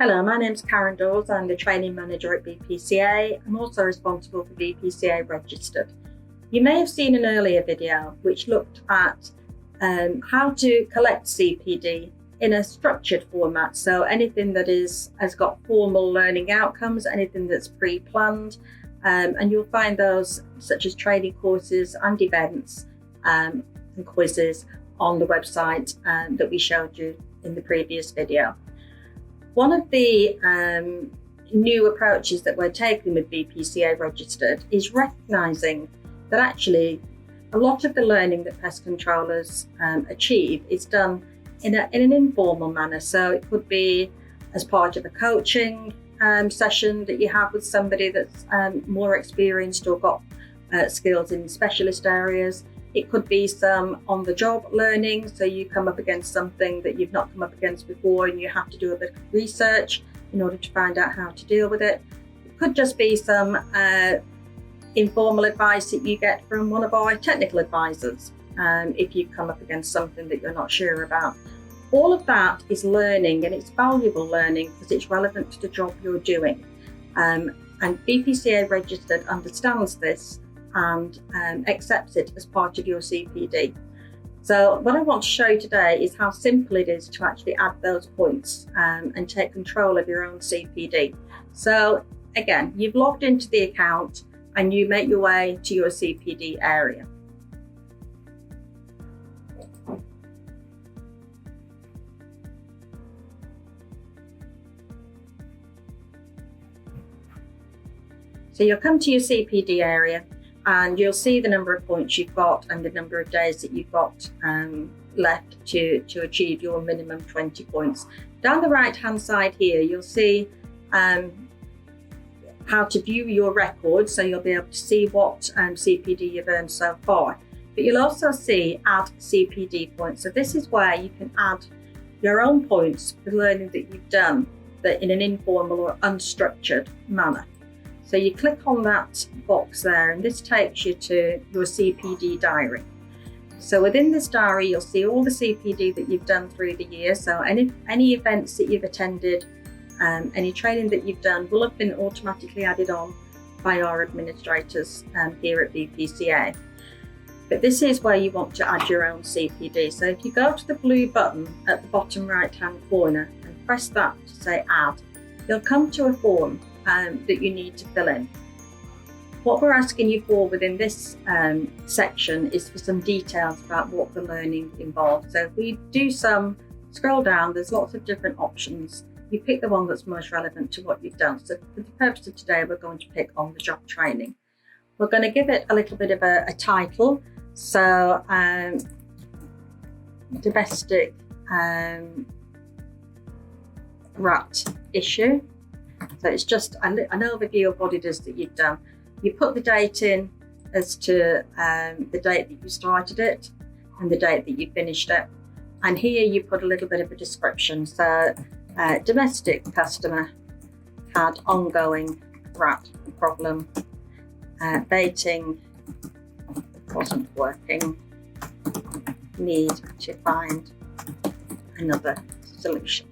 Hello, my name's Karen Dawes. I'm the Training Manager at BPCA. I'm also responsible for BPCA Registered. You may have seen an earlier video which looked at how to collect CPD in a structured format. So anything that has got formal learning outcomes, anything that's pre-planned, and you'll find those such as training courses and events and quizzes on the website that we showed you in the previous video. One of the new approaches that we're taking with BPCA Registered is recognising that actually a lot of the learning that pest controllers achieve is done in an informal manner. So it could be as part of a coaching session that you have with somebody that's more experienced or got skills in specialist areas. It could be some on-the-job learning, so you come up against something that you've not come up against before and you have to do a bit of research in order to find out how to deal with it. It could just be some informal advice that you get from one of our technical advisors if you've come up against something that you're not sure about. All of that is learning, and it's valuable learning because it's relevant to the job you're doing. And BPCA Registered understands this and accepts it as part of your CPD. So what I want to show you today is how simple it is to actually add those points and take control of your own CPD. So again, you've logged into the account and you make your way to your CPD area. So you'll come to your CPD area and you'll see the number of points you've got and the number of days that you've got left to achieve your minimum 20 points. Down the right hand side here, you'll see how to view your record, so you'll be able to see what CPD you've earned so far. But you'll also see add CPD points. So this is where you can add your own points for learning that you've done, but in an informal or unstructured manner. So you click on that box there, and this takes you to your CPD Diary. So within this diary, you'll see all the CPD that you've done through the year. So any events that you've attended, any training that you've done will have been automatically added on by our administrators here at BPCA. But this is where you want to add your own CPD. So if you go to the blue button at the bottom right-hand corner and press that to say add, you'll come to a form that you need to fill in. What we're asking you for within this section is for some details about what the learning involves. So if we do scroll down, there's lots of different options. You pick the one that's most relevant to what you've done. So for the purpose of today, we're going to pick on-the-job training. We're going to give it a little bit of a title. So domestic rat issue. So it's just an overview of what it is that you've done. You put the date in as to the date that you started it and the date that you finished it. And here you put a little bit of a description. So domestic customer had ongoing rat problem. Baiting wasn't working. Need to find another solution.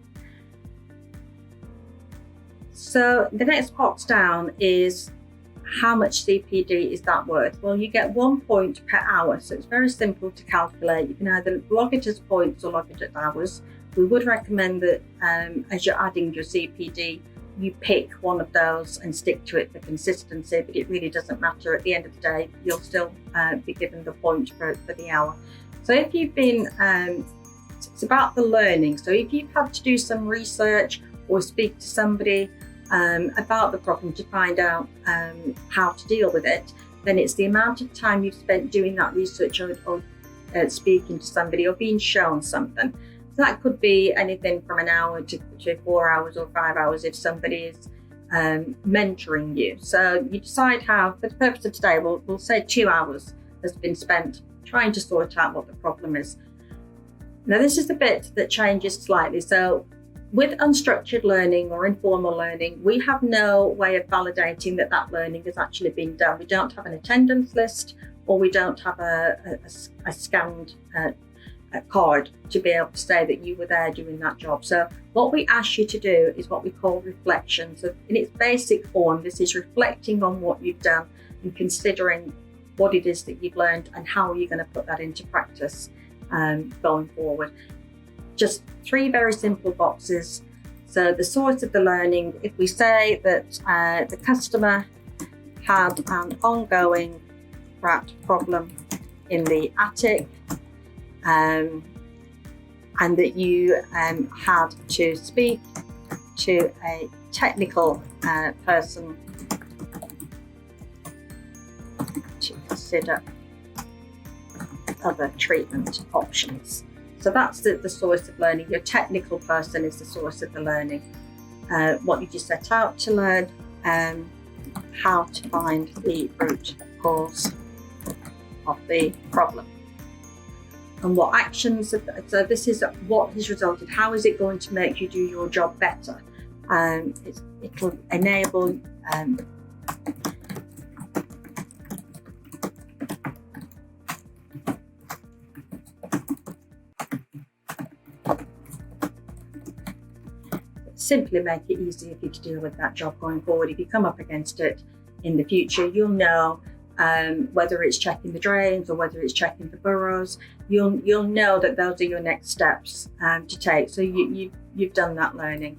So the next box down is how much CPD is that worth? Well, you get 1 point per hour, so it's very simple to calculate. You can either log it as points or log it as hours. We would recommend that as you're adding your CPD, you pick one of those and stick to it for consistency, but it really doesn't matter. At the end of the day, you'll still be given the point for the hour. So if you've been, it's about the learning. So if you've had to do some research or speak to somebody about the problem to find out how to deal with it, then it's the amount of time you've spent doing that research or speaking to somebody or being shown something. So that could be anything from an hour to 4 hours or 5 hours if somebody is mentoring you. So you decide how, for the purpose of today, we'll say 2 hours has been spent trying to sort out what the problem is. Now this is the bit that changes slightly. So with unstructured learning or informal learning, we have no way of validating that learning has actually been done. We don't have an attendance list, or we don't have a scanned card to be able to say that you were there doing that job. So what we ask you to do is what we call reflection. So in its basic form, this is reflecting on what you've done and considering what it is that you've learned and how you're going to put that into practice going forward. Just 3 very simple boxes. So the source of the learning, if we say that the customer had an ongoing rat problem in the attic, and that you had to speak to a technical person to consider other treatment options. So that's the source of learning. Your technical person is the source of the learning. What did you set out to learn? How to find the root cause of the problem. And what actions, so this is what has resulted. How is it going to make you do your job better? It will enable simply make it easier for you to deal with that job going forward. If you come up against it in the future, you'll know whether it's checking the drains or whether it's checking the burrows. You'll know that those are your next steps to take. So you've done that learning.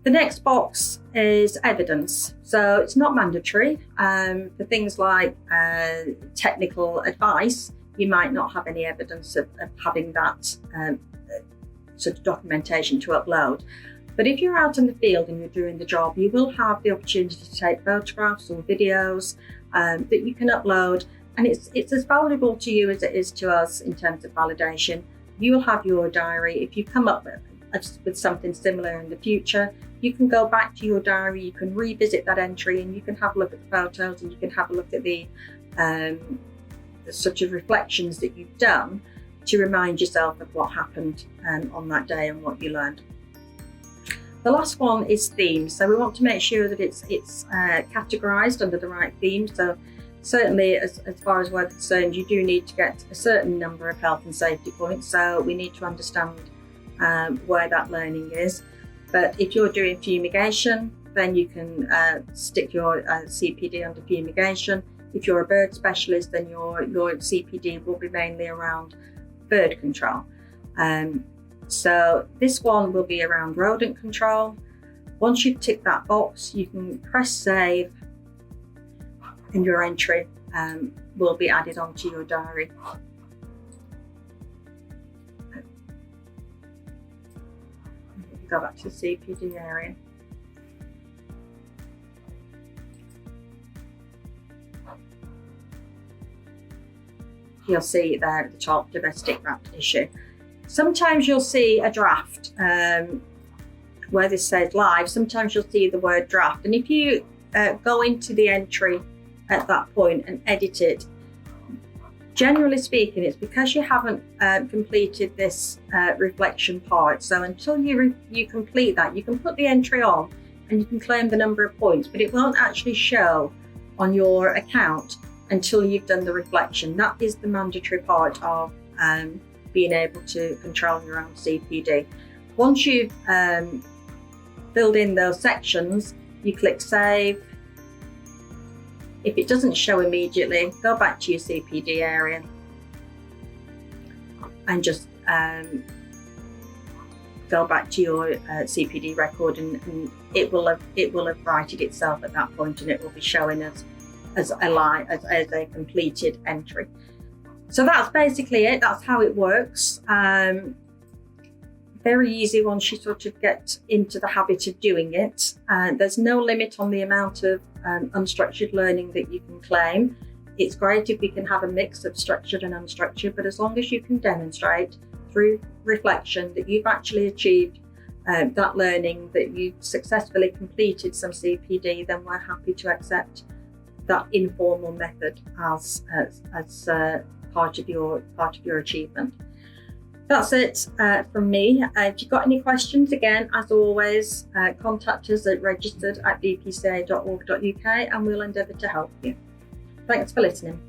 The next box is evidence. So it's not mandatory. For things like technical advice, you might not have any evidence of having that sort of documentation to upload. But if you're out in the field and you're doing the job, you will have the opportunity to take photographs or videos that you can upload, and it's as valuable to you as it is to us in terms of validation. You will have your diary. If you come up with something similar in the future, you can go back to your diary, you can revisit that entry, and you can have a look at the photos, and you can have a look at the sort of reflections that you've done to remind yourself of what happened on that day and what you learned. The last one is themes. So we want to make sure that it's categorized under the right theme. So certainly as far as we're concerned, you do need to get a certain number of health and safety points. So we need to understand where that learning is. But if you're doing fumigation, then you can stick your CPD under fumigation. If you're a bird specialist, then your CPD will be mainly around bird control. So this one will be around rodent control. Once you've ticked that box, you can press save, and your entry will be added onto your diary. Go back to the CPD area. You'll see there at the top, domestic rat issue. Sometimes you'll see a draft where this says live. Sometimes you'll see the word draft. And if you go into the entry at that point and edit it, generally speaking, it's because you haven't completed this reflection part. So until you complete that, you can put the entry on and you can claim the number of points, but it won't actually show on your account until you've done the reflection. That is the mandatory part of being able to control your own CPD. Once you've filled in those sections, you click save. If it doesn't show immediately, go back to your CPD area and just go back to your CPD record, and it will have righted itself at that point, and it will be showing as a completed entry. So that's basically it. That's how it works. Very easy once you sort of get into the habit of doing it. There's no limit on the amount of unstructured learning that you can claim. It's great if we can have a mix of structured and unstructured, but as long as you can demonstrate through reflection that you've actually achieved that learning, that you've successfully completed some CPD, then we're happy to accept that informal method as part of your achievement. That's it from me. If you've got any questions, again, as always, contact us at registered@bpca.org.uk and we'll endeavour to help you. Thanks for listening.